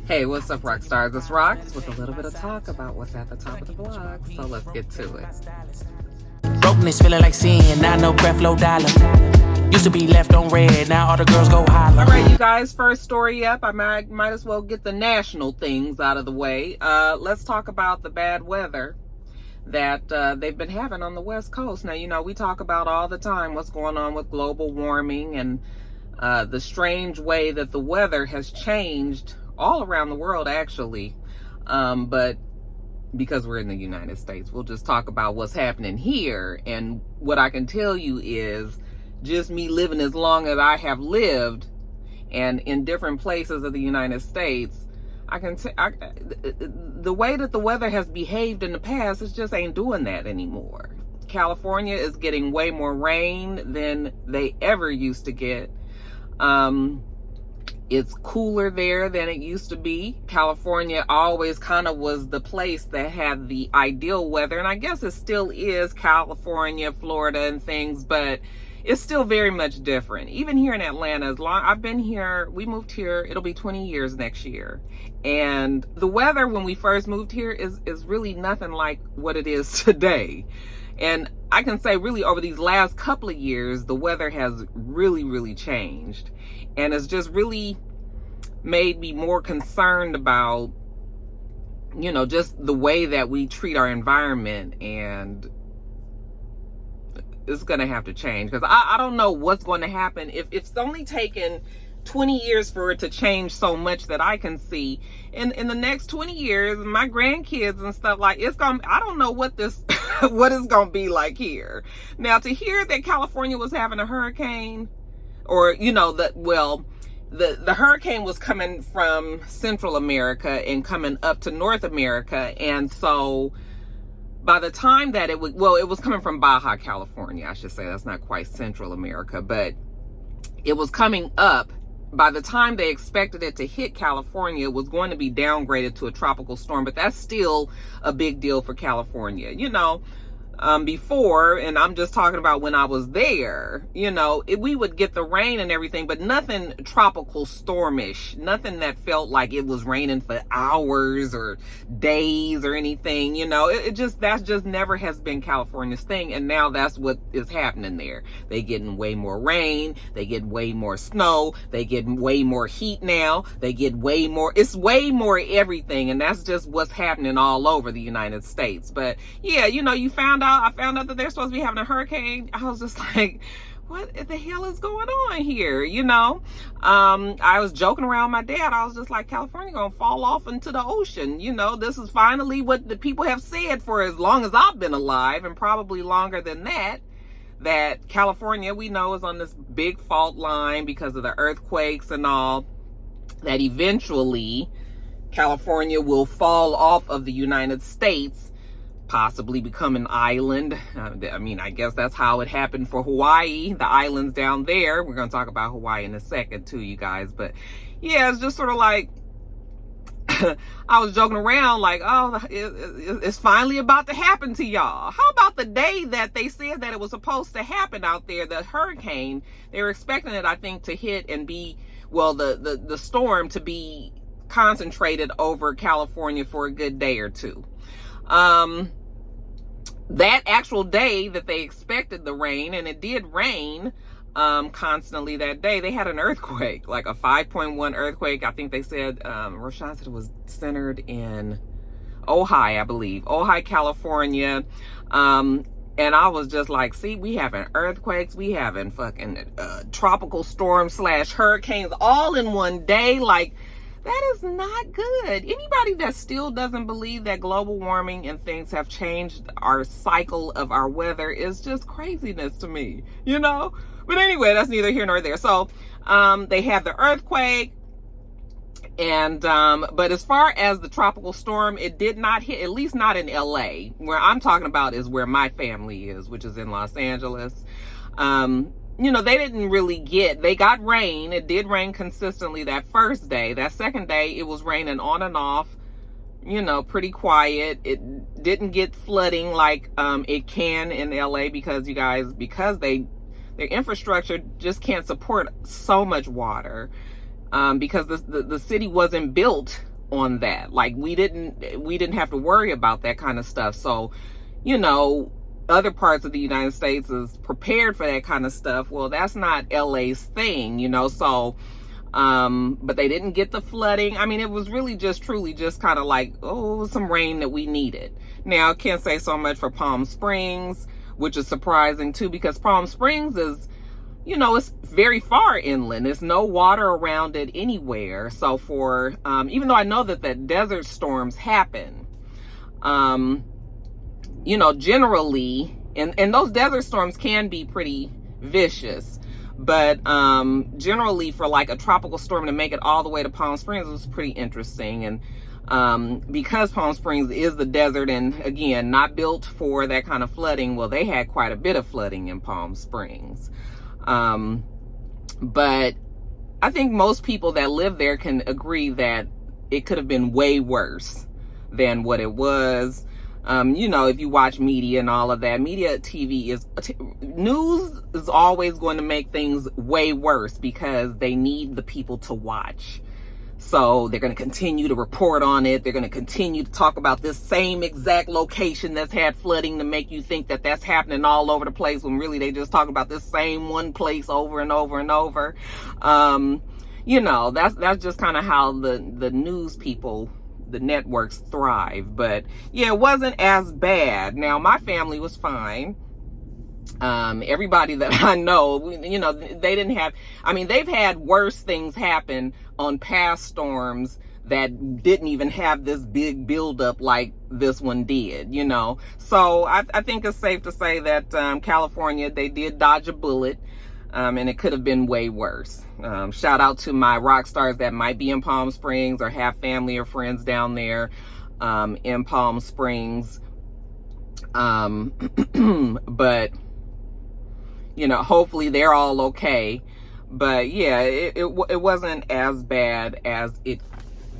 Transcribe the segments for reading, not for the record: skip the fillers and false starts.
Hey, what's up, Roxstars? It's Rox with a little bit of talk about what's at the top of the blog. So let's get to it. Brokenness feeling like sin, now no breath, low dollar. Used to be left on red, now all the girls go holler. All right, you guys, first story up. I might as well get the national things out of the way. Let's talk about the bad weather that they've been having on the West Coast. Now, you know, we talk about all the time what's going on with global warming and the strange way that the weather has changed all around the world, actually. But because we're in the United States, we'll just talk about what's happening here. And what I can tell you is just me living as long as I have lived and in different places of the United States, the way that the weather has behaved in the past, it just ain't doing that anymore. California is getting way more rain than they ever used to get. It's cooler there than it used to be. California always kind of was the place that had the ideal weather, and I guess it still is, California, Florida, and things, but it's still very much different. Even here in Atlanta, I've been here, we moved here, it'll be 20 years next year. And the weather when we first moved here is really nothing like what it is today. And I can say really over these last couple of years, the weather has really, really changed. And it's just really made me more concerned about, you know, just the way that we treat our environment. And it's going to have to change, because I don't know what's going to happen. If it's only taken 20 years for it to change so much that I can see, in the next 20 years, my grandkids and stuff, like, I don't know what this what it's going to be like here. Now, to hear that California was having a hurricane, or, you know, the hurricane was coming from Central America and coming up to North America. And so by the time that it was coming from Baja California, I should say. That's not quite Central America, but it was coming up. By the time they expected it to hit California, it was going to be downgraded to a tropical storm, but that's still a big deal for California. You know, before, and I'm just talking about when I was there, you know, we would get the rain and everything, but nothing tropical stormish, nothing that felt like it was raining for hours or days or anything. You know, that just never has been California's thing. And now that's what is happening there. They getting way more rain, they get way more snow, they get way more heat now, they get it's way more everything. And that's just what's happening all over the United States. But yeah, you know, I found out that they're supposed to be having a hurricane. I was just like, what the hell is going on here? You know, I was joking around with my dad. I was just like, California gonna fall off into the ocean. You know, this is finally what the people have said for as long as I've been alive, and probably longer than that California, we know, is on this big fault line because of the earthquakes and all, that eventually California will fall off of the United States, possibly become an island. I mean, I guess that's how it happened for Hawaii, the islands down there. We're going to talk about Hawaii in a second too, you guys. But yeah, it's just sort of like, I was joking around like, oh, it's finally about to happen to y'all. How about the day that they said that it was supposed to happen out there, the hurricane? They were expecting it, I think, to hit and be, well, the storm to be concentrated over California for a good day or two. That actual day that they expected the rain, and it did rain constantly that day, they had an earthquake, like a 5.1 earthquake. I think they said, Roshan said it was centered in Ojai, I believe, Ojai, California. And I was just like, see, we having earthquakes, we having fucking tropical storms / hurricanes all in one day. Like, that is not good. Anybody that still doesn't believe that global warming and things have changed our cycle of our weather is just craziness to me, you know? But anyway, that's neither here nor there. So they had the earthquake, and but as far as the tropical storm, it did not hit, at least not in LA. Where I'm talking about is where my family is, which is in Los Angeles. You know, they got rain. It did rain consistently that first day. That second day, it was raining on and off, you know, pretty quiet. It didn't get flooding like it can in LA, because their infrastructure just can't support so much water, because the city wasn't built on that. Like we didn't have to worry about that kind of stuff. So, you know, other parts of the United States is prepared for that kind of stuff. Well, that's not LA's thing, you know. So but they didn't get the flooding. I mean, it was really just truly just kind of like, oh, it was some rain that we needed. Now, I can't say so much for Palm Springs, which is surprising too, because Palm Springs is, you know, it's very far inland. There's no water around it anywhere. So for, even though I know that the desert storms happen, you know, generally, and those desert storms can be pretty vicious, but generally for like a tropical storm to make it all the way to Palm Springs was pretty interesting. And because Palm Springs is the desert and again, not built for that kind of flooding, well, they had quite a bit of flooding in Palm Springs. But I think most people that live there can agree that it could have been way worse than what it was. You know, if you watch media and all of that, news is always going to make things way worse because they need the people to watch. So they're going to continue to report on it. They're going to continue to talk about this same exact location that's had flooding to make you think that that's happening all over the place when really they just talk about this same one place over and over and over. You know, that's just kind of how the news people, the networks thrive. But yeah, it wasn't as bad. Now, my family was fine. Everybody that I know, you know, they didn't have, I mean, they've had worse things happen on past storms that didn't even have this big buildup like this one did, you know. So I think it's safe to say that California, they did dodge a bullet, and it could have been way worse. Shout out to my Roxstars that might be in Palm Springs or have family or friends down there in Palm Springs. But, you know, hopefully they're all okay. But yeah, it wasn't as bad as it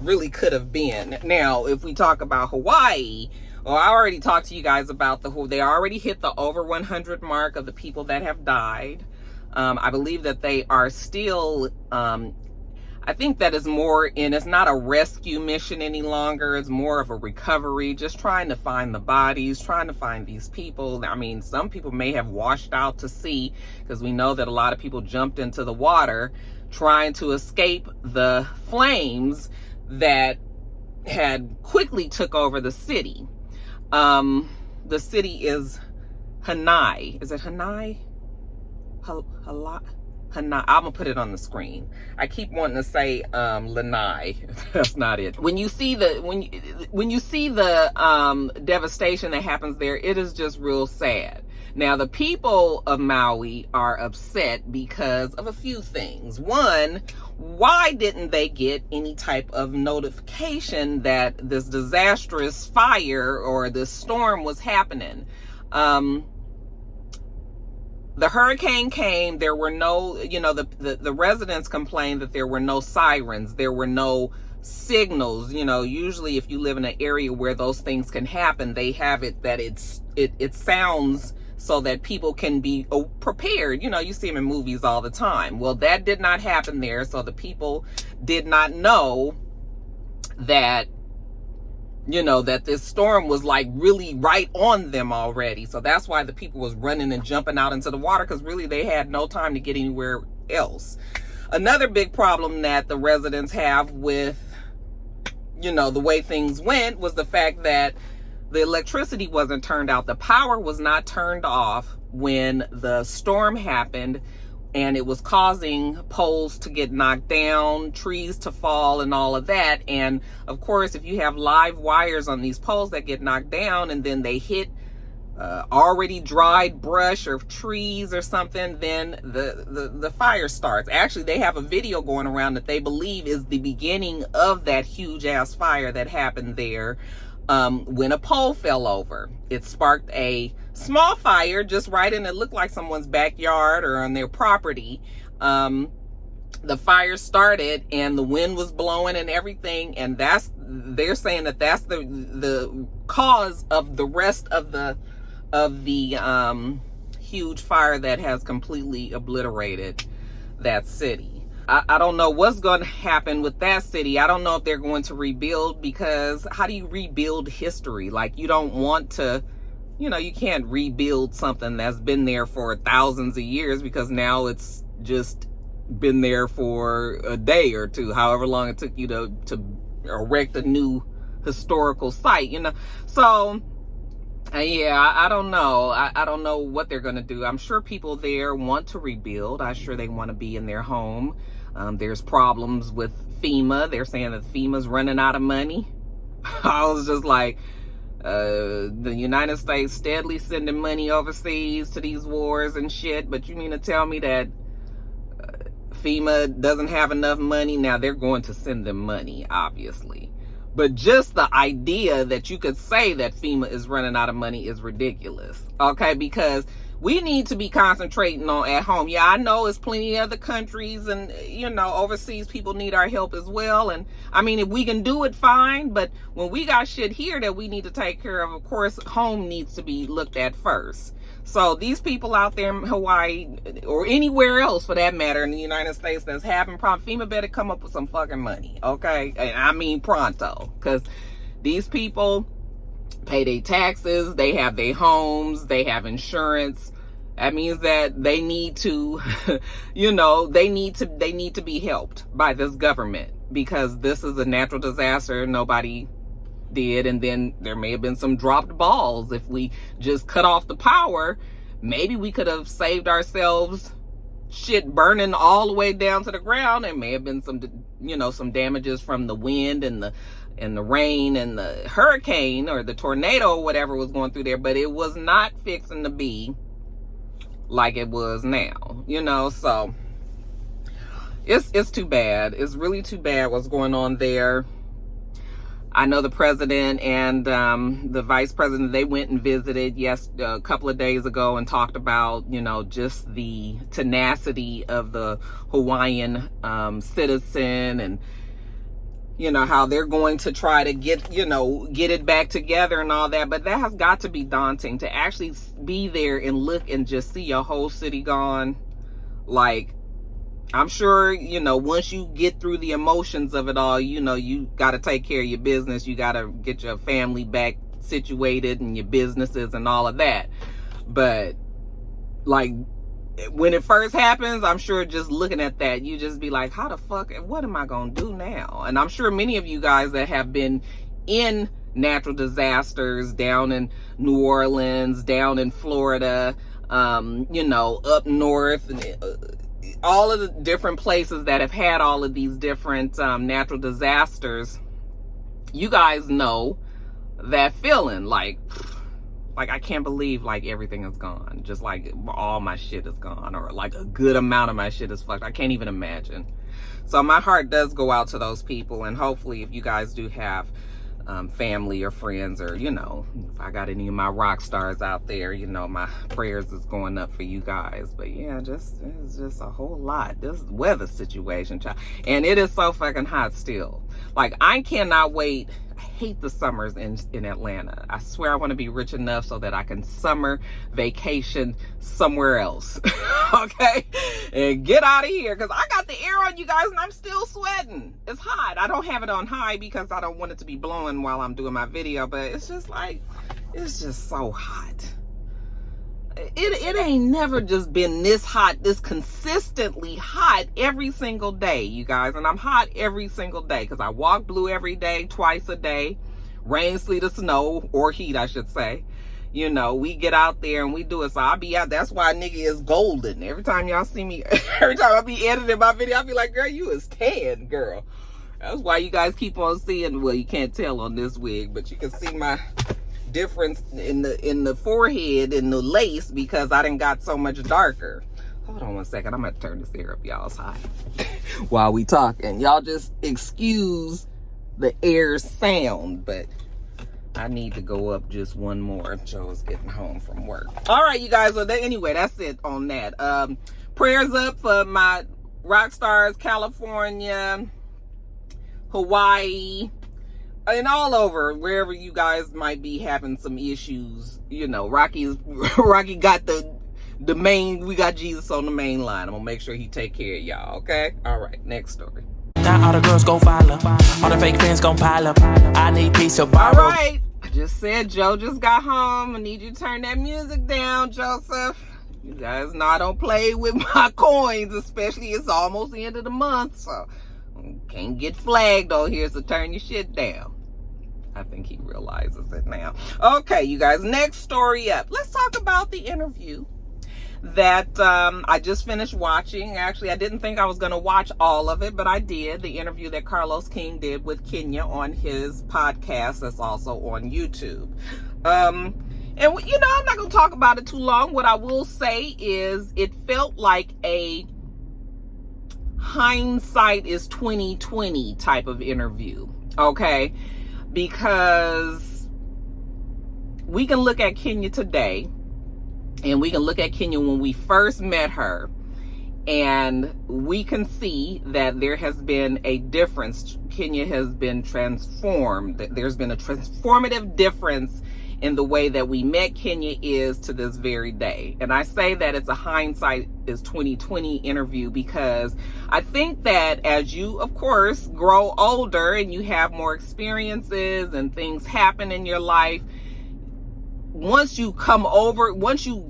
really could have been. Now, if we talk about Hawaii, well, I already talked to you guys about they already hit the over 100 mark of the people that have died. I believe that they are still, I think that is more it's not a rescue mission any longer. It's more of a recovery, just trying to find the bodies, trying to find these people. I mean, some people may have washed out to sea because we know that a lot of people jumped into the water trying to escape the flames that had quickly took over the city. The city is Hanai. Is it Hanai? I'm gonna put it on the screen. I keep wanting to say Lanai. That's not it. When you see the devastation that happens there, it is just real sad. Now, the people of Maui are upset because of a few things. One, why didn't they get any type of notification that this disastrous fire or this storm was happening? The hurricane came, there were no, you know, the residents complained that there were no sirens, there were no signals. You know, usually if you live in an area where those things can happen, they have it that it sounds so that people can be prepared. You know, you see them in movies all the time. Well, that did not happen there, so the people did not know that, you know, that this storm was like really right on them already. So that's why the people was running and jumping out into the water, because really they had no time to get anywhere else. Another big problem that the residents have with, you know, the way things went was the fact that the electricity wasn't turned out. The power was not turned off when the storm happened, and it was causing poles to get knocked down, trees to fall, and all of that. And of course, if you have live wires on these poles that get knocked down and then they hit already dried brush or trees or something, then the fire starts. Actually, they have a video going around that they believe is the beginning of that huge ass fire that happened there when a pole fell over. It sparked a small fire just right in, it looked like someone's backyard or on their property. The fire started and the wind was blowing and everything, and they're saying that that's the cause of the rest of the huge fire that has completely obliterated that city. I don't know what's going to happen with that city. I don't know if they're going to rebuild, because how do you rebuild history? Like, you don't want to, you can't rebuild something that's been there for thousands of years, because now it's just been there for a day or two, however long it took you to erect a new historical site, So, yeah, I don't know. I don't know what they're going to do. I'm sure people there want to rebuild. I'm sure they want to be in their home. There's problems with FEMA. They're saying that FEMA's running out of money. I was just like, the United States steadily sending money overseas to these wars and shit, but you mean to tell me that FEMA doesn't have enough money? Now, they're going to send them money, obviously. But just the idea that you could say that FEMA is running out of money is ridiculous. Okay, because we need to be concentrating on at home. Yeah, I know it's plenty of other countries and, overseas people need our help as well. And I mean, if we can do it, fine. But when we got shit here that we need to take care of course, home needs to be looked at first. So these people out there in Hawaii, or anywhere else for that matter in the United States that's having problems, FEMA better come up with some fucking money, okay? And I mean pronto, because these people pay their taxes, they have their homes, they have insurance. That means that they need to, they need to be helped by this government, because this is a natural disaster. Nobody did, and then there may have been some dropped balls. If we just cut off the power, maybe we could have saved ourselves shit burning all the way down to the ground. There may have been some damages from the wind and the rain and the hurricane or the tornado or whatever was going through there, but it was not fixing to be like it was now, so it's too bad. It's really too bad what's going on there. I know the president and the vice president, they went and visited a couple of days ago and talked about, just the tenacity of the Hawaiian citizen, and, how they're going to try to get it back together and all that. But that has got to be daunting to actually be there and look and just see your whole city gone. Like, I'm sure, once you get through the emotions of it all, you got to take care of your business. You got to get your family back situated and your businesses and all of that. But, like, when it first happens, I'm sure just looking at that, you just be like, how the fuck, what am I going to do now? And I'm sure many of you guys that have been in natural disasters down in New Orleans, down in Florida, up north, all of the different places that have had all of these different natural disasters, you guys know that feeling. Like I can't believe like everything is gone. Just like all my shit is gone, or like a good amount of my shit is fucked. I can't even imagine. So my heart does go out to those people, and hopefully if you guys do have family or friends, or if I got any of my rock stars out there, my prayers is going up for you guys. But yeah, it's just a whole lot. This weather situation, child, and it is so fucking hot still. Like, I cannot wait. I hate the summers in Atlanta. I swear I want to be rich enough so that I can summer vacation somewhere else. Okay, and get out of here, because I got the air on, you guys, and I'm still sweating. It's hot. I don't have it on high because I don't want it to be blowing while I'm doing my video, but it's just like, it's just so hot. It ain't never just been this hot, this consistently hot every single day, you guys. And I'm hot every single day because I walk blue every day, twice a day. Rain, sleet, or snow, or heat, I should say. We get out there and we do it. So I'll be out. That's why nigga is golden. Every time y'all see me, every time I be editing my video, I'll be like, girl, you is tan, girl. That's why you guys keep on seeing, well, you can't tell on this wig, but you can see my difference in the forehead and the lace, because I done got so much darker. Hold on one second. I'm gonna turn this air up y'all's high while we talking. Y'all just excuse the air sound, but I need to go up just one more. Joe's getting home from work. All right, you guys. Well, anyway, that's it on that. Prayers up for my Roxstars, California, Hawaii, and all over, wherever you guys might be having some issues. Rocky got the we got Jesus on the main line. I'm gonna make sure he take care of y'all, okay? All right, next story. Now all the girls go follow. All the fake fans gon' pile up. I need peace of borrow. All right, I just said Joe just got home. I need you to turn that music down, Joseph. You guys know I don't play with my coins, especially it's almost the end of the month, so can't get flagged on here, so turn your shit down. I think he realizes it now. Okay, you guys, next story up. Let's talk about the interview that I just finished watching. Actually, I didn't think I was going to watch all of it, but I did. The interview that Carlos King did with Kenya on his podcast that's also on YouTube. And, you know, I'm not going to talk about it too long. What I will say is it felt like a hindsight is 2020 type of interview, okay? Because we can look at Kenya today, and we can look at Kenya when we first met her, and we can see that there has been a difference. Kenya has been transformed. There's been a transformative difference in the way that we met Kenya is to this very day. And I say that it's a hindsight is 2020 interview because I think that as you, of course, grow older and you have more experiences and things happen in your life, once you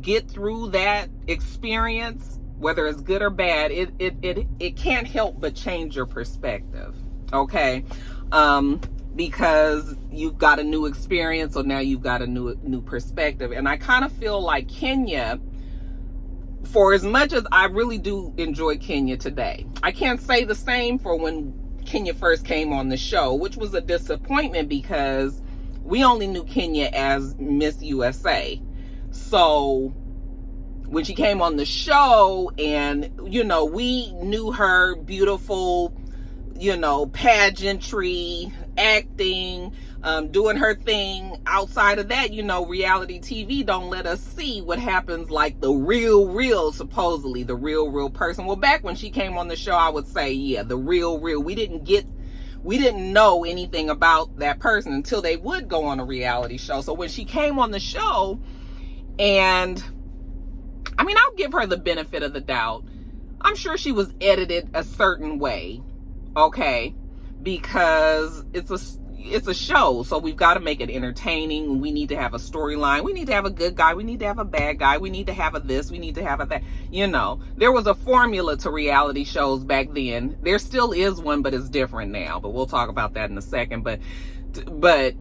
get through that experience, whether it's good or bad, it can't help but change your perspective, okay? Because you've got a new experience, so now you've got a new perspective. And I kind of feel like Kenya, for as much as I really do enjoy Kenya today, I can't say the same for when Kenya first came on the show, which was a disappointment because we only knew Kenya as Miss USA. So when she came on the show and, you know, we knew her beautiful, you know, pageantry, acting, doing her thing. Outside of that, you know, reality TV don't let us see what happens, like the real, supposedly the real person. Well, back when she came on the show, I would say, yeah, the real. We didn't know anything about that person until they would go on a reality show. So when she came on the show, and I mean, I'll give her the benefit of the doubt. I'm sure she was edited a certain way, okay, because it's a show, so we've got to make it entertaining. We need to have a storyline. We need to have a good guy. We need to have a bad guy. We need to have a this. We need to have a that. You know, there was a formula to reality shows back then. There still is one, but it's different now. But we'll talk about that in a second. But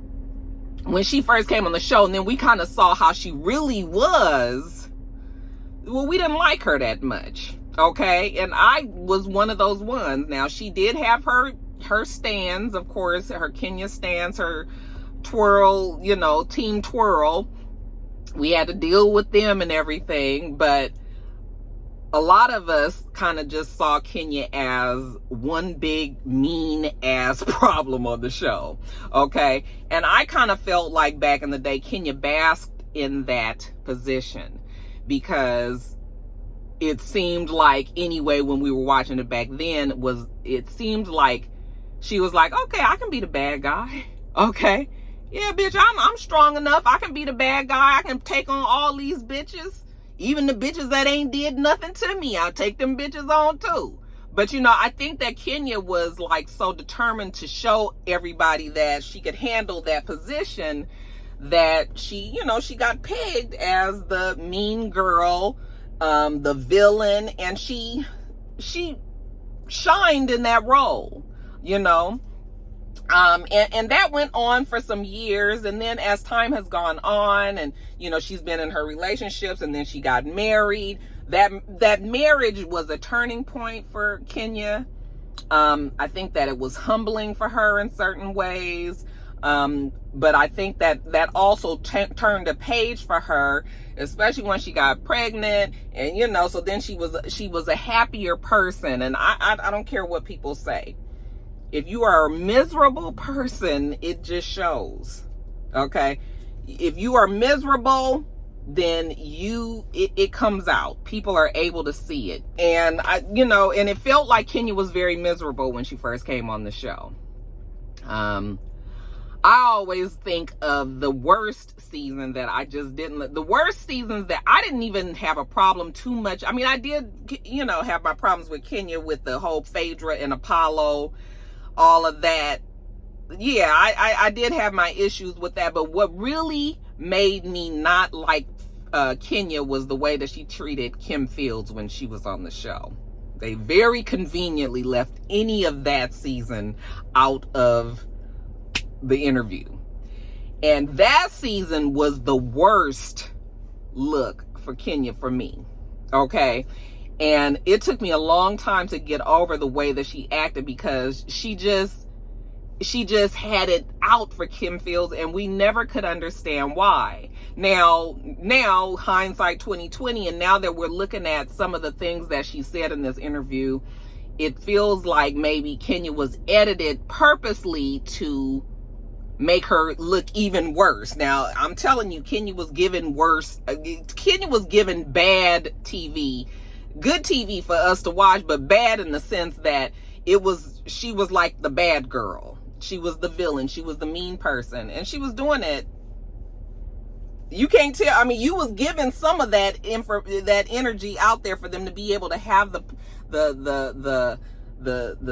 when she first came on the show, and then we kind of saw how she really was, well, we didn't like her that much. Okay, and I was one of those ones. Now, she did have her stands, of course, her Kenya stands, her twirl, you know, team twirl. We had to deal with them and everything, but a lot of us kind of just saw Kenya as one big mean ass problem on the show, okay? And I kind of felt like back in the day, Kenya basked in that position because it seemed like, anyway, when we were watching it back then, it seemed like she was like, okay, I can be the bad guy. Okay. Yeah, bitch, I'm strong enough. I can be the bad guy. I can take on all these bitches. Even the bitches that ain't did nothing to me, I'll take them bitches on too. But, you know, I think that Kenya was like so determined to show everybody that she could handle that position that she, you know, she got pegged as the mean girl, the villain, and she shined in that role, you know. And that went on for some years, and then as time has gone on, and you know, she's been in her relationships, and then she got married. That marriage was a turning point for Kenya. I think that it was humbling for her in certain ways. But I think that also turned a page for her, especially when she got pregnant, and you know, so then she was a happier person. And I don't care what people say. If you are a miserable person, it just shows. Okay? If you are miserable, then it comes out. People are able to see it. And and it felt like Kenya was very miserable when she first came on the show. I always think of the worst season that I just didn't, the worst seasons that I didn't even have a problem too much. I mean, I did, you know, have my problems with Kenya with the whole Phaedra and Apollo, all of that. Yeah, I did have my issues with that. But what really made me not like Kenya was the way that she treated Kim Fields when she was on the show. They very conveniently left any of that season out of the interview. And that season was the worst look for Kenya for me. Okay. And it took me a long time to get over the way that she acted, because she just had it out for Kim Fields, and we never could understand why. Now hindsight 2020, and now that we're looking at some of the things that she said in this interview, it feels like maybe Kenya was edited purposely to make her look even worse. Now, I'm telling you, Kenya was given worse. Kenya was given bad TV, good TV for us to watch, but bad in the sense that she was like the bad girl. She was the villain. She was the mean person, and she was doing it. You can't tell. I mean, you was given some of that energy out there for them to be able to have the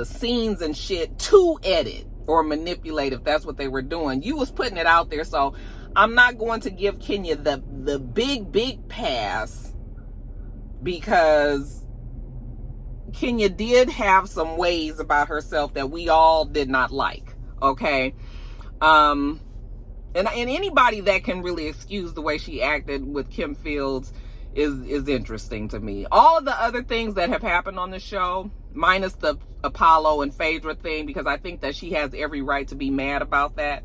scenes and shit to edit or manipulate, if that's what they were doing. You was putting it out there. So I'm not going to give Kenya the big pass, because Kenya did have some ways about herself that we all did not like. Okay. And anybody that can really excuse the way she acted with Kim Fields is interesting to me. All of the other things that have happened on the show, minus the Apollo and Phaedra thing, because I think that she has every right to be mad about that.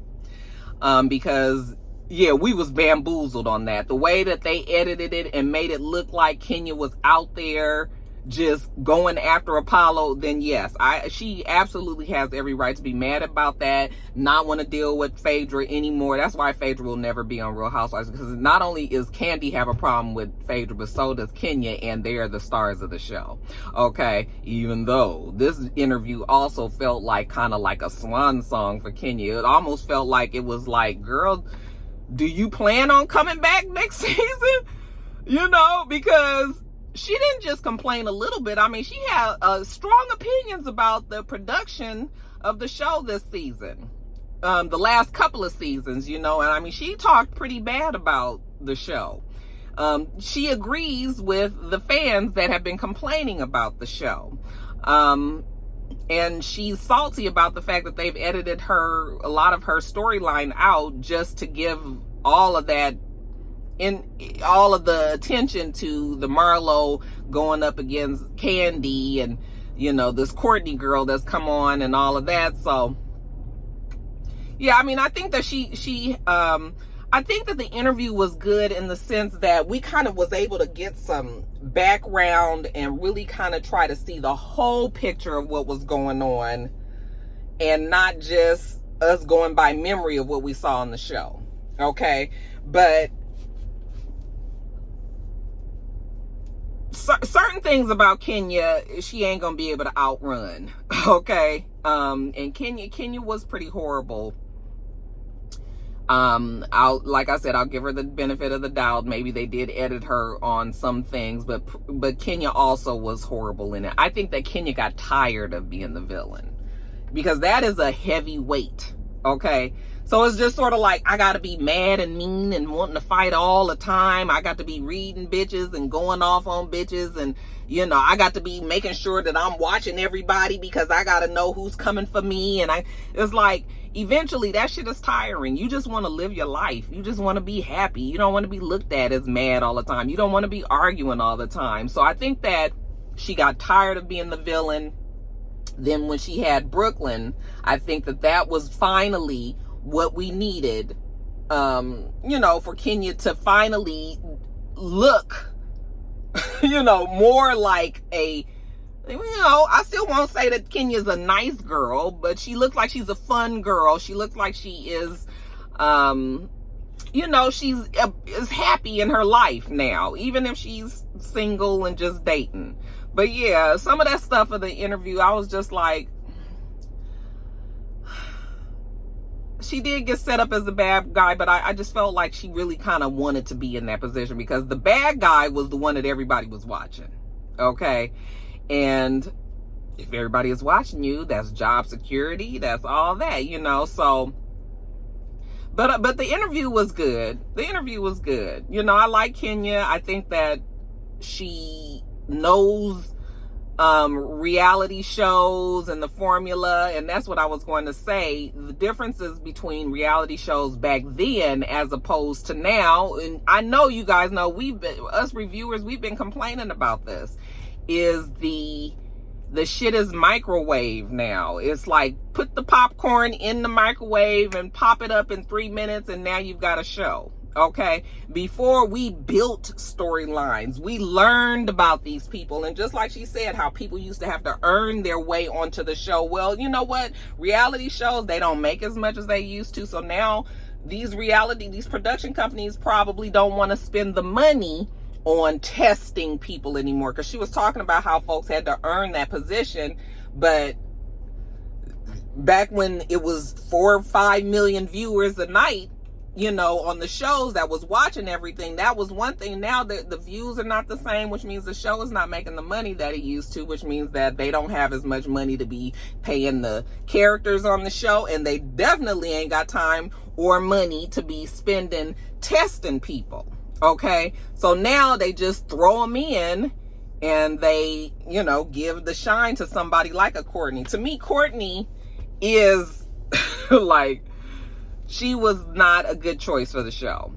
Because yeah, we was bamboozled on that. The way that they edited it and made it look like Kenya was out there just going after Apollo, then yes, she absolutely has every right to be mad about that, not want to deal with Phaedra anymore. That's why Phaedra will never be on Real Housewives, because not only is Candy have a problem with Phaedra, but so does Kenya, and they are the stars of the show. Okay, even though this interview also felt like kind of like a swan song for Kenya. It almost felt like it was like, girl, do you plan on coming back next season? You know, because she didn't just complain a little bit. I mean, she had strong opinions about the production of the show this season, the last couple of seasons, you know, and I mean, she talked pretty bad about the show. She agrees with the fans that have been complaining about the show. And she's salty about the fact that they've edited a lot of her storyline out just to give all of that, in all of the attention to the Marlo going up against Candy, and you know, this Courtney girl that's come on and all of that. So yeah, I mean, I think that I think that the interview was good in the sense that we kind of was able to get some background and really kind of try to see the whole picture of what was going on, and not just us going by memory of what we saw on the show. Okay, but certain things about Kenya, she ain't gonna be able to outrun. Okay. And Kenya was pretty horrible. Like I said, I'll give her the benefit of the doubt. Maybe they did edit her on some things, but Kenya also was horrible in it. I think that Kenya got tired of being the villain, because that is a heavy weight. Okay. So it's just sort of like, I got to be mad and mean and wanting to fight all the time. I got to be reading bitches and going off on bitches. And, you know, I got to be making sure that I'm watching everybody because I got to know who's coming for me. And it's like, eventually that shit is tiring. You just want to live your life. You just want to be happy. You don't want to be looked at as mad all the time. You don't want to be arguing all the time. So I think that she got tired of being the villain. Then when she had Brooklyn, I think that was finally what we needed, you know, for Kenya to finally look, you know, more like a, you know, I still won't say that Kenya's a nice girl, but she looks like she's a fun girl. She looks like she is, you know, is happy in her life now, even if she's single and just dating. But yeah, some of that stuff of the interview, I was just like, she did get set up as the bad guy, but I just felt like she really kind of wanted to be in that position because the bad guy was the one that everybody was watching. Okay. And if everybody is watching you, that's job security, that's all that, you know. So but the interview was good. The interview was good. You know, I like Kenya. I think that she knows reality shows and the formula, and that's what I was going to say. The differences between reality shows back then as opposed to now, and I know you guys know, us reviewers, we've been complaining about this, is the shit is microwave now. It's like, put the popcorn in the microwave and pop it up in 3 minutes and now you've got a show. Okay, before we built storylines, we learned about these people, and just like she said, how people used to have to earn their way onto the show. Well, you know what? Reality shows, they don't make as much as they used to, so now these production companies probably don't want to spend the money on testing people anymore, because she was talking about how folks had to earn that position. But back when it was 4 or 5 million viewers a night, you know, on the shows that was watching everything, that was one thing. Now the views are not the same, which means the show is not making the money that it used to, which means that they don't have as much money to be paying the characters on the show, and they definitely ain't got time or money to be spending testing people. Okay, so now they just throw them in and they, you know, give the shine to somebody like a Courtney. To me, Courtney is like, she was not a good choice for the show.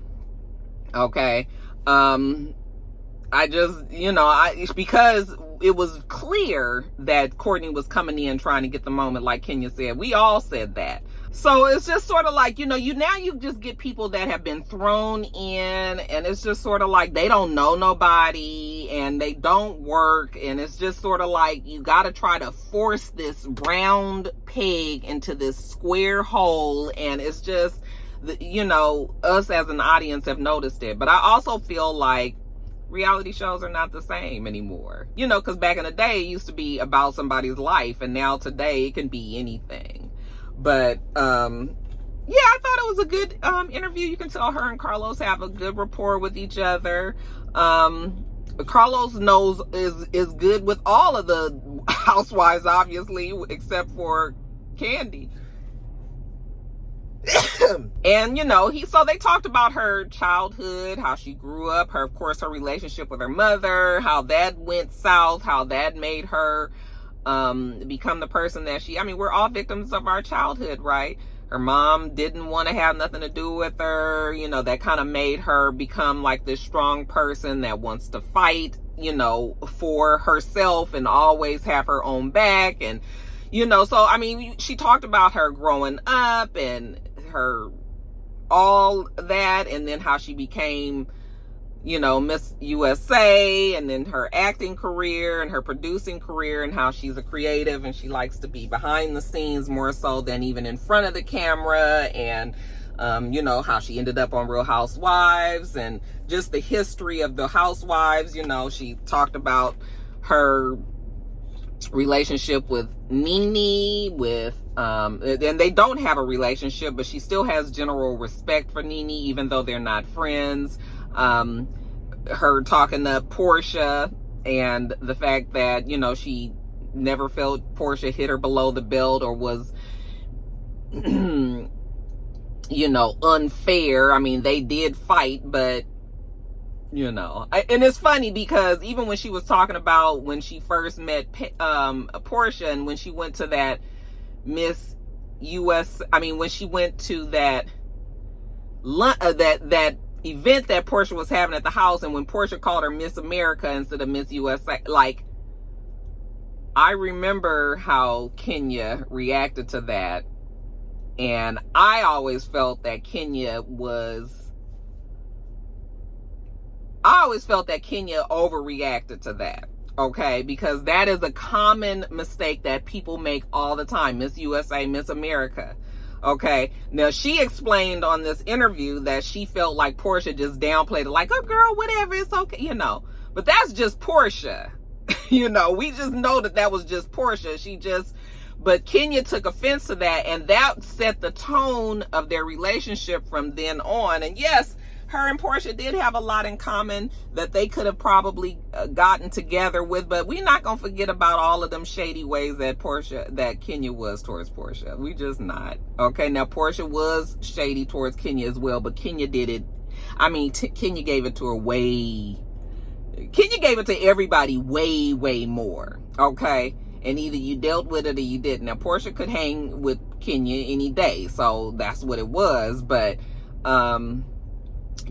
Okay. I just, you know, because it was clear that Courtney was coming in trying to get the moment, like Kenya said. We all said that. So it's just sort of like, you know, you just get people that have been thrown in, and it's just sort of like they don't know nobody and they don't work, and it's just sort of like you got to try to force this round peg into this square hole, and it's just, you know, us as an audience have noticed it. But I also feel like reality shows are not the same anymore, you know, because back in the day it used to be about somebody's life, and now today it can be anything. But yeah, I thought it was a good interview. You can tell her and Carlos have a good rapport with each other. Carlos is good with all of the housewives, obviously, except for Candy. And you know, so they talked about her childhood, how she grew up, her relationship with her mother, how that went south, how that made her become the person that we're all victims of our childhood, right? Her mom didn't want to have nothing to do with her, you know, that kind of made her become like this strong person that wants to fight, you know, for herself and always have her own back. And, you know, so, she talked about her growing up and her, all that, and then how she became, you know, Miss USA, and then her acting career and her producing career, and how she's a creative and she likes to be behind the scenes more so than even in front of the camera, and you know, how she ended up on Real Housewives, and just the history of the Housewives. You know, she talked about her relationship with Nene, and they don't have a relationship, but she still has general respect for Nene, even though they're not friends. Her talking to Portia, and the fact that, you know, she never felt Portia hit her below the belt or was, you know, unfair. They did fight, but, you know, and it's funny because even when she was talking about when she first met Portia, and when she went to that Miss US, when she went to that that event that Portia was having at the house, and when Portia called her Miss America instead of Miss USA, like, I remember how Kenya reacted to that, and I always felt that Kenya overreacted to that, okay? Because that is a common mistake that people make all the time. Miss USA, Miss America. Okay, now she explained on this interview that she felt like Portia just downplayed it, like, oh girl, whatever, it's okay, you know. But that's just Portia. You know, we just know that was just Portia. She just But Kenya took offense to that, and that set the tone of their relationship from then on. And yes, her and Portia did have a lot in common that they could have probably gotten together with, but we're not gonna forget about all of them shady ways that Kenya was towards Portia. We just not. Okay, now Portia was shady towards Kenya as well, but Kenya did it. I mean, Kenya gave it to her Kenya gave it to everybody way more. Okay, and either you dealt with it or you didn't. Now Portia could hang with Kenya any day, so that's what it was. But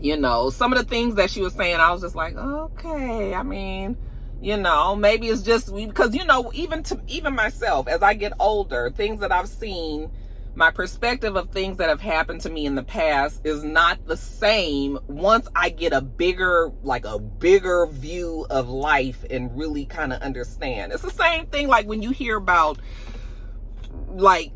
you know, some of the things that she was saying, I was just like, okay. I mean, you know, maybe it's just because, you know, even myself, as I get older, things that I've seen, my perspective of things that have happened to me in the past is not the same once I get a bigger view of life and really kind of understand. It's the same thing like when you hear about, like,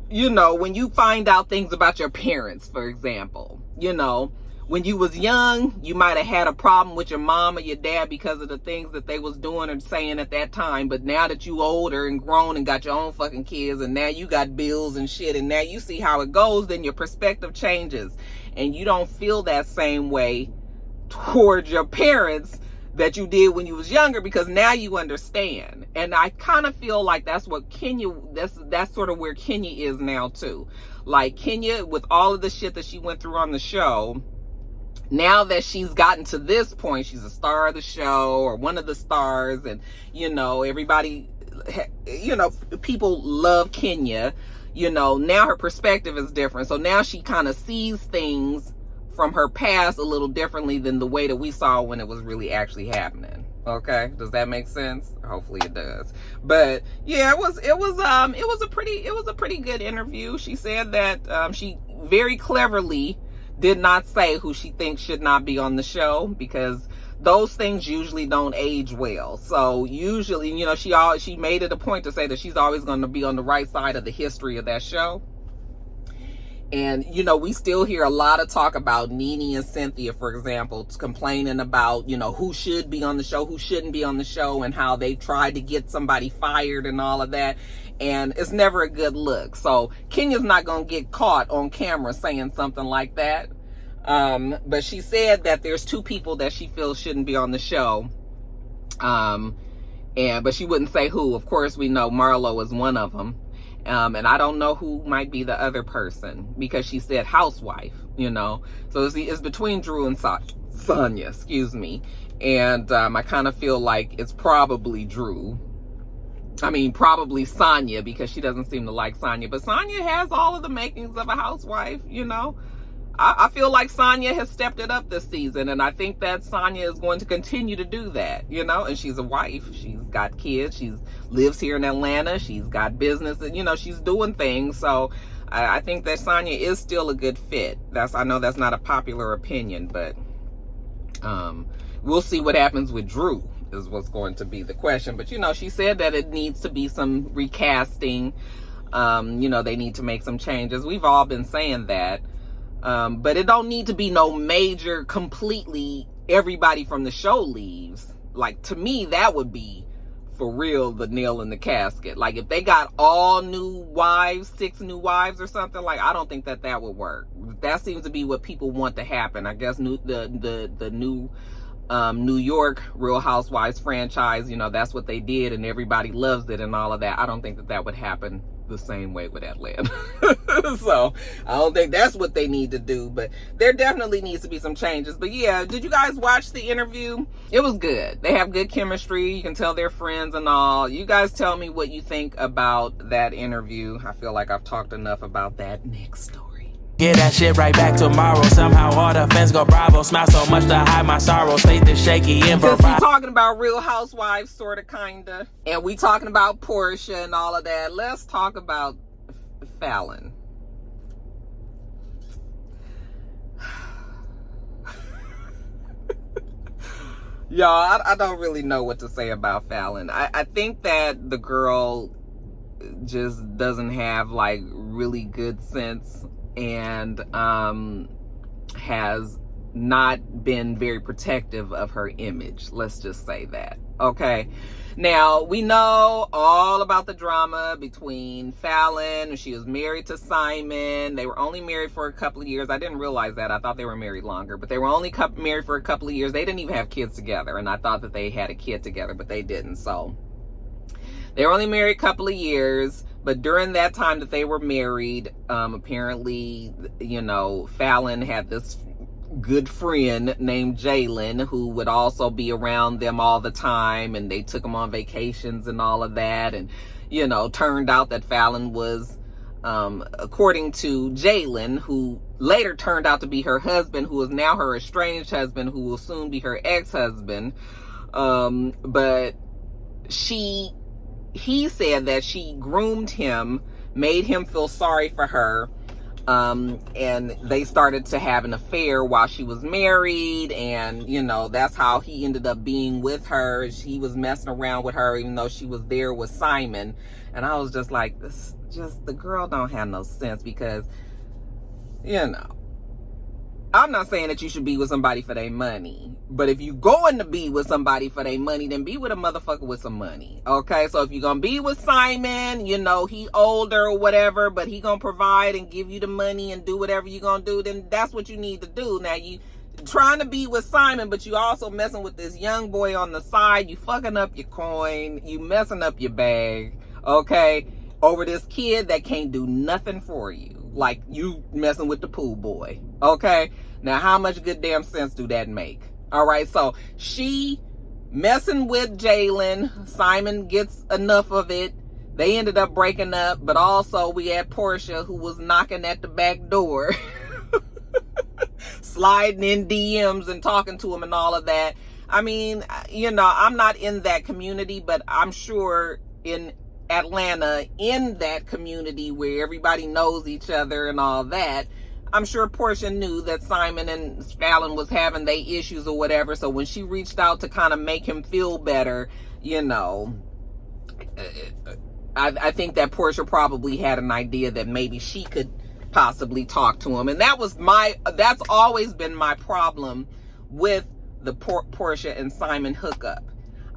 you know, when you find out things about your parents, for example. You know, when you was young, you might have had a problem with your mom or your dad because of the things that they was doing and saying at that time. But now that you older and grown and got your own fucking kids, and now you got bills and shit, and now you see how it goes, then your perspective changes. And you don't feel that same way towards your parents that you did when you was younger, because now you understand. And I kind of feel like that's what that's sort of where Kenya is now too. Like Kenya, with all of the shit that she went through on the show, now that she's gotten to this point, she's a star of the show or one of the stars, and you know, everybody, you know, people love Kenya. You know, now her perspective is different. So now she kind of sees things from her past a little differently than the way that we saw when it was really actually happening. Okay, does that make sense? Hopefully it does. But yeah, it was a pretty good interview. She said that she very cleverly did not say who she thinks should not be on the show, because those things usually don't age well. So usually, you know, she made it a point to say that she's always going to be on the right side of the history of that show. And, you know, we still hear a lot of talk about Nene and Cynthia, for example, complaining about, you know, who should be on the show, who shouldn't be on the show, and how they tried to get somebody fired and all of that. And it's never a good look. So Kenya's not going to get caught on camera saying something like that. But she said that there's two people that she feels shouldn't be on the show. But she wouldn't say who. Of course, we know Marlo is one of them. And I don't know who might be the other person, because she said housewife, you know. So it's between Drew and Sonya, excuse me. And I kind of feel like it's probably Drew. I mean, probably Sonya, because she doesn't seem to like Sonya. But Sonya has all of the makings of a housewife, you know. I feel like Sonya has stepped it up this season, and I think that Sonya is going to continue to do that, you know. And she's a wife. She's got kids. She lives here in Atlanta. She's got business, and, you know, she's doing things. So I think that Sonya is still a good fit. I know that's not a popular opinion, but we'll see what happens with Drew is what's going to be the question. But, you know, she said that it needs to be some recasting. You know, they need to make some changes. We've all been saying that. But it don't need to be no major, completely everybody from the show leaves. Like, to me, that would be for real the nail in the casket. Like, if they got all new wives, 6 new wives or something, like, I don't think that would work. That seems to be what people want to happen. I guess the new New York Real Housewives franchise, you know, that's what they did, and everybody loves it and all of that. I don't think that would happen the same way with Atlanta. So I don't think that's what they need to do, but there definitely needs to be some changes. But yeah, did you guys watch the interview? It was good. They have good chemistry. You can tell they're friends and all. You guys tell me what you think about that interview. I feel like I've talked enough about that. Next story. Get that shit right back tomorrow. Somehow all the fans go bravo. Smile so much to hide my sorrow. Faith is shaky and since we talking about Real Housewives, sort of, kinda, and we talking about Portia and all of that, let's talk about Fallon. Y'all, I don't really know what to say about Fallon. I think that the girl just doesn't have, like, really good sense, and has not been very protective of her image. Let's just say that. Okay. Now, we know all about the drama between Fallon, and she was married to Simon. They were only married for a couple of years. I didn't realize that. I thought they were married longer, but they were only married for a couple of years. They didn't even have kids together, and I thought that they had a kid together, but they didn't. So they were only married a couple of years, but during that time that they were married, apparently, Fallon had this good friend named Jalen who would also be around them all the time, and they took them on vacations and all of that. And turned out that Fallon was according to Jalen, who later turned out to be her husband, who is now her estranged husband, who will soon be her ex-husband, but he said that she groomed him, made him feel sorry for her, and they started to have an affair while she was married, and that's how he ended up being with her. He was messing around with her even though she was there with Simon. And I was just like, the girl don't have no sense, because I'm not saying that you should be with somebody for their money, but if you going to be with somebody for their money, then be with a motherfucker with some money. Okay, so if you're gonna be with Simon, he older or whatever, but he gonna provide and give you the money and do whatever you gonna do, then that's what you need to do. Now, you trying to be with Simon, but you also messing with this young boy on the side. You fucking up your coin, you messing up your bag, okay, over this kid that can't do nothing for you. Like you messing with the pool boy. Okay, now how much good damn sense do that make? All right, so she messing with Jalen. Simon gets enough of it. They ended up breaking up, but also we had Portia, who was knocking at the back door sliding in DMs and talking to him and all of that. I mean, I'm not in that community, but I'm sure in Atlanta, in that community where everybody knows each other and all that, I'm sure Portia knew that Simon and Fallon was having their issues or whatever. So when she reached out to kind of make him feel better, I think that Portia probably had an idea that maybe she could possibly talk to him. And that's always been my problem with the Portia and Simon hookup.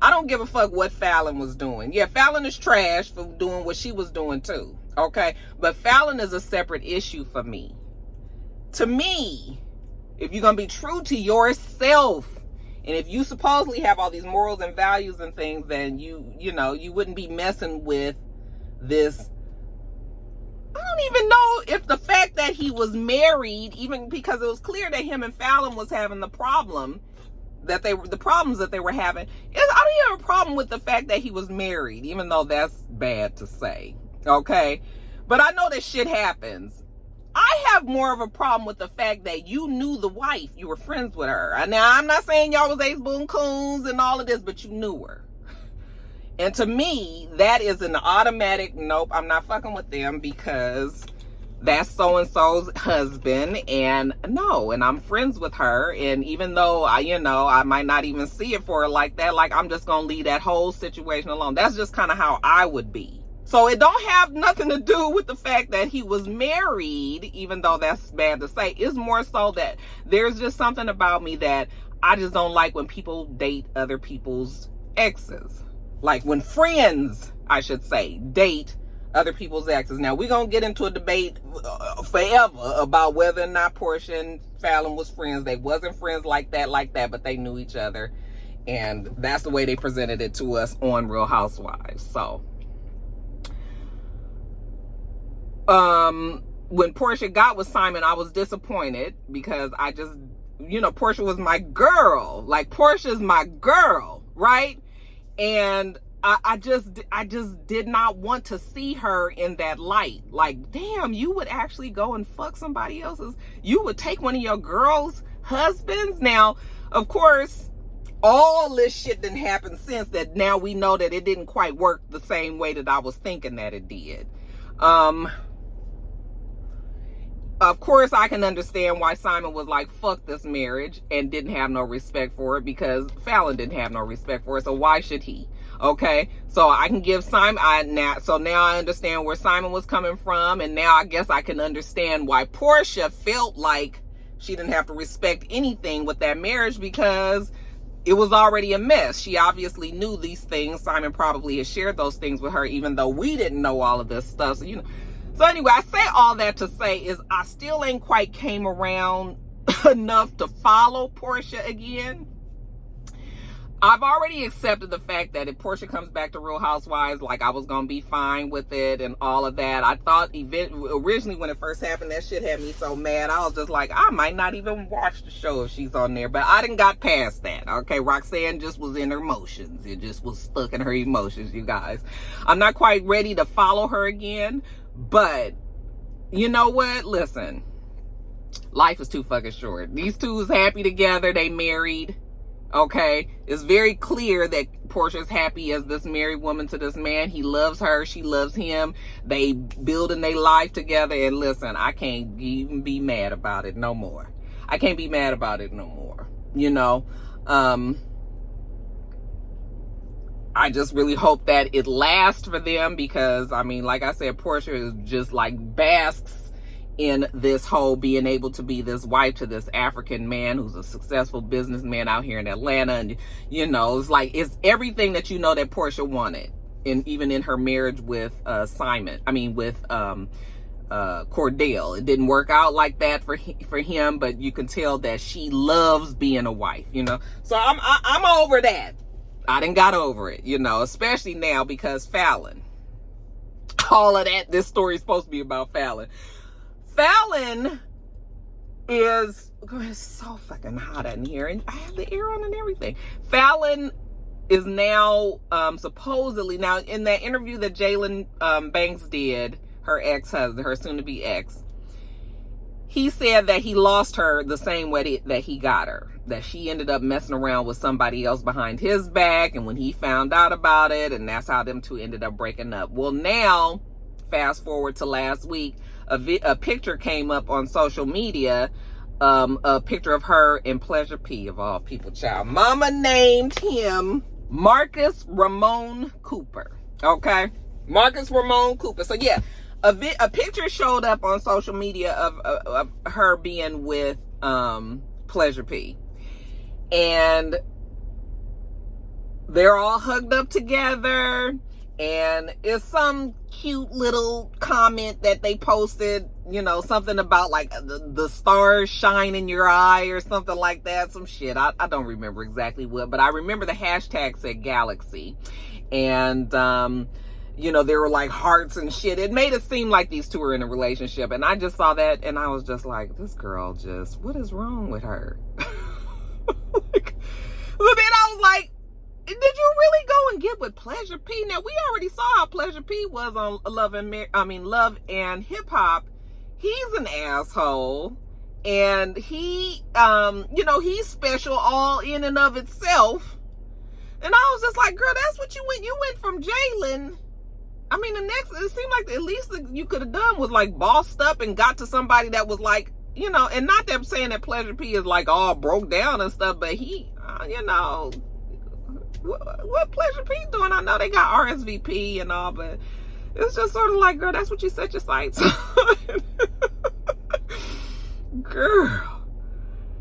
I don't give a fuck what Fallon was doing. Yeah, Fallon is trash for doing what she was doing too, okay? But Fallon is a separate issue for me. To me, if you're going to be true to yourself, and if you supposedly have all these morals and values and things, then you wouldn't be messing with this. I don't even know if the fact that he was married, even because it was clear that him and Fallon was having the problems that they were having. I don't have a problem with the fact that he was married, even though that's bad to say, okay? But I know that shit happens. I have more of a problem with the fact that you knew the wife, you were friends with her. Now, I'm not saying y'all was ace boon coons and all of this, but you knew her. And to me, that is an automatic, nope, I'm not fucking with them, because that's so-and-so's husband, and I'm friends with her. And even though I might not even see it for her like that, like I'm just gonna leave that whole situation alone. That's just kind of how I would be. So it don't have nothing to do with the fact that he was married, even though that's bad to say. It's more so that there's just something about me that I just don't like when people date other people's exes. Like when friends, I should say, date other people's exes. Now, we're going to get into a debate forever about whether or not Portia and Fallon was friends. They wasn't friends like that, but they knew each other. And that's the way they presented it to us on Real Housewives. So, when Portia got with Simon, I was disappointed, because I just, Portia was my girl. Like, Portia's my girl, right? And I just did not want to see her in that light. Like, damn, you would actually go and fuck somebody else's, you would take one of your girls' husbands. Now, of course, all this shit didn't happen since that. Now we know that it didn't quite work the same way that I was thinking that it did. Of course, I can understand why Simon was like, fuck this marriage, and didn't have no respect for it, because Fallon didn't have no respect for it, so why should he? Okay, so I can give Simon, now I understand where Simon was coming from, and now I guess I can understand why Portia felt like she didn't have to respect anything with that marriage, because it was already a mess. She obviously knew these things. Simon probably has shared those things with her, even though we didn't know all of this stuff. So, so anyway, I say all that to say is I still ain't quite came around enough to follow Portia again. I've already accepted the fact that if Portia comes back to Real Housewives, like, I was gonna be fine with it and all of that. I thought originally when it first happened, that shit had me so mad. I was just like, I might not even watch the show if she's on there. But I didn't got past that. Okay, Roxanne just was in her emotions. It just was stuck in her emotions, you guys. I'm not quite ready to follow her again, but you know what? Listen, life is too fucking short. These two is happy together. They married. Okay, it's very clear that Portia's happy as this married woman to this man. He loves her, she loves him. They building their life together. And listen, I can't even be mad about it no more. I can't be mad about it no more. I just really hope that it lasts for them, because I mean, like I said, Portia is just like basks in this whole being able to be this wife to this African man who's a successful businessman out here in Atlanta. And, it's like, it's everything that that Portia wanted. And even in her marriage with Cordell. It didn't work out like that for him, but you can tell that she loves being a wife, So I'm over that. I done got over it, especially now because Fallon. All of that, this story is supposed to be about Fallon. Fallon is, it's so fucking hot in here, and I have the air on and everything. Fallon is now supposedly, now in that interview that Jalen Banks did, her ex-husband, her soon-to-be ex, he said that he lost her the same way that he got her, that she ended up messing around with somebody else behind his back, and when he found out about it, and that's how them two ended up breaking up. Well, now, fast forward to last week, a picture came up on social media, a picture of her and PleasureP, of all people, child. Mama named him Marcus Ramon Cooper. Okay, Marcus Ramon Cooper. So yeah, a picture showed up on social media of her being with PleasureP, and they're all hugged up together. And it's some cute little comment that they posted, something about like the stars shine in your eye or something like that. Some shit. I don't remember exactly what, but I remember the hashtag said Galaxy. And, there were like hearts and shit. It made it seem like these two were in a relationship. And I just saw that and I was just like, this girl what is wrong with her? But then I was like, did you really go and get with PleasureP? Now, we already saw how PleasureP was on Love and Hip Hop. He's an asshole. And he, he's special all in and of itself. And I was just like, girl, that's what you went. You went from Jalen. I mean, it seemed like the least that you could have done was like bossed up and got to somebody that was like, and not that I'm saying that PleasureP is like all broke down and stuff, but he, what PleasureP doing? I know they got RSVP and all, but it's just sort of like, girl, that's what you set your sights on. Girl,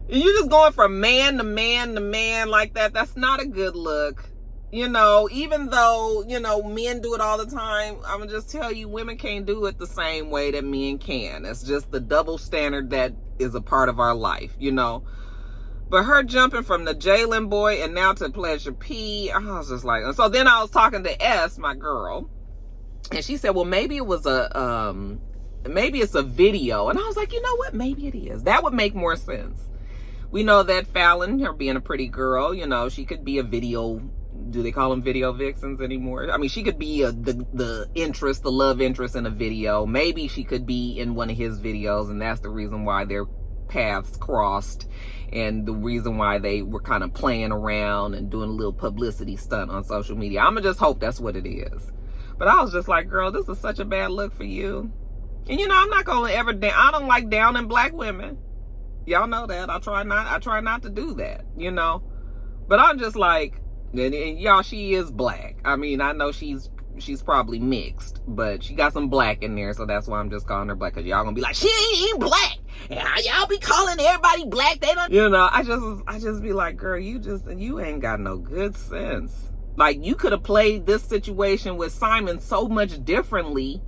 you just going from man to man to man like that. That's not a good look. Even though, men do it all the time, I'm gonna just tell you, women can't do it the same way that men can. It's just the double standard that is a part of our life, But her jumping from the Jalen boy and now to PleasureP, I was just like, so then I was talking to S, my girl, and she said, well, maybe it was maybe it's a video. And I was like, you know what? Maybe it is. That would make more sense. We know that Fallon, her being a pretty girl, she could be a video. Do they call them video vixens anymore? I mean, she could be the love interest in a video. Maybe she could be in one of his videos, and that's the reason why their paths crossed, and the reason why they were kind of playing around and doing a little publicity stunt on social media. I'm gonna just hope that's what it is. But I was just like, girl, this is such a bad look for you. And I'm not gonna ever I don't like downing black women. Y'all know that. I try not to do that, But I'm just like, and y'all, she is black. I mean, I know she's probably mixed, but she got some black in there, so that's why I'm just calling her black, because y'all gonna be like, she ain't black. y'all be calling everybody black. They don't, I just be like, girl, you ain't got no good sense. Like, you could have played this situation with Simon so much differently.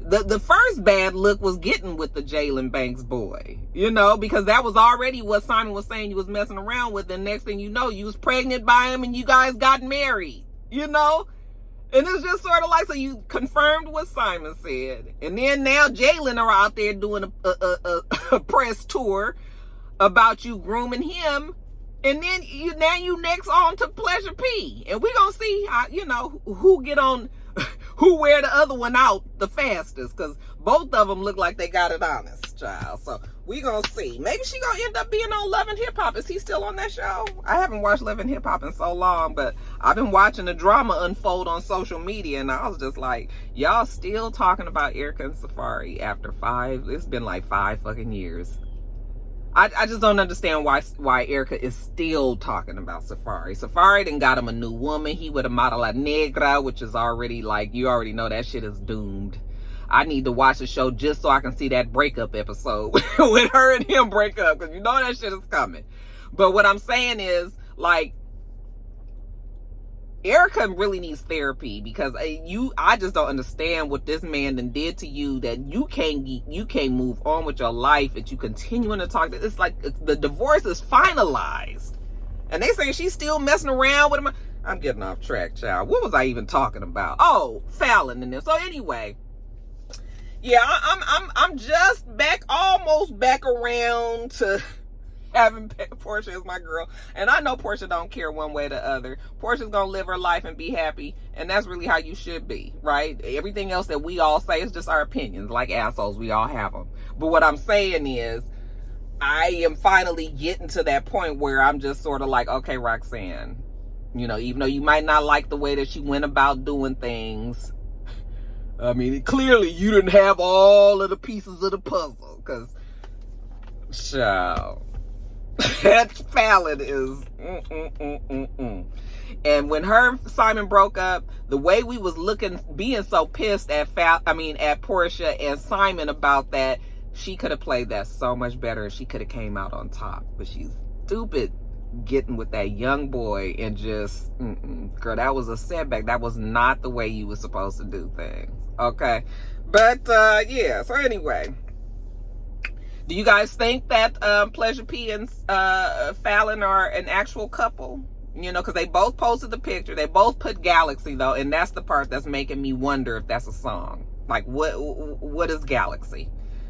The first bad look was getting with the Jalen Banks boy, because that was already what Simon was saying you was messing around with. And next thing you know, you was pregnant by him and you guys got married, And it's just sort of like, so you confirmed what Simon said. And then now Jalen are out there doing a press tour about you grooming him. And then you next on to Pleasure P. And we're going to see how, who get on, who wear the other one out the fastest. Because both of them look like they got it honest, child. So we going to see. Maybe she going to end up being on Love and Hip Hop. Is he still on that show? I haven't watched Love and Hip Hop in so long. But I've been watching the drama unfold on social media. And I was just like, y'all still talking about Erica and Safari after it's been like 5 fucking years. I just don't understand why Erica is still talking about Safari. Safari done got him a new woman. He with a model La Negra, which is already like, you already know that shit is doomed. I need to watch the show just so I can see that breakup episode when her and him break up, because that shit is coming. But what I'm saying is, like, Erica really needs therapy, because I just don't understand what this man done did to you, that you can't move on with your life, that you continuing to talk. It's like the divorce is finalized, and they say she's still messing around with him. I'm getting off track, child. What was I even talking about? Oh, Fallon and them. So anyway, yeah, I'm just almost back around to having Portia as my girl. And I know Portia don't care one way or the other. Portia's gonna live her life and be happy, and that's really how you should be, right? Everything else that we all say is just our opinions. Like assholes, we all have them. But what I'm saying is, I am finally getting to that point where I'm just sort of like, okay, Roxanne, even though you might not like the way that she went about doing things, I mean, clearly you didn't have all of the pieces of the puzzle, because, child, that Fallon is And when Simon broke up, the way we was being so pissed at Portia and Simon about that, she could have played that so much better. She could have came out on top, but she's stupid getting with that young boy and just, girl, that was a setback. That was not the way you were supposed to do things. Okay. But, yeah. So anyway, do you guys think that Pleasure P and Fallon are an actual couple? Because they both posted the picture. They both put Galaxy, though, and that's the part that's making me wonder if that's a song. Like, what is Galaxy?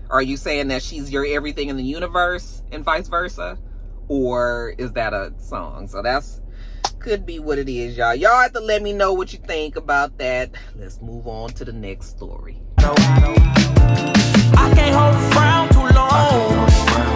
Are you saying that she's your everything in the universe and vice versa? Or is that a song? So could be what it is, y'all. Y'all have to let me know what you think about that. Let's move on to the next story. I can't hold a frown too long.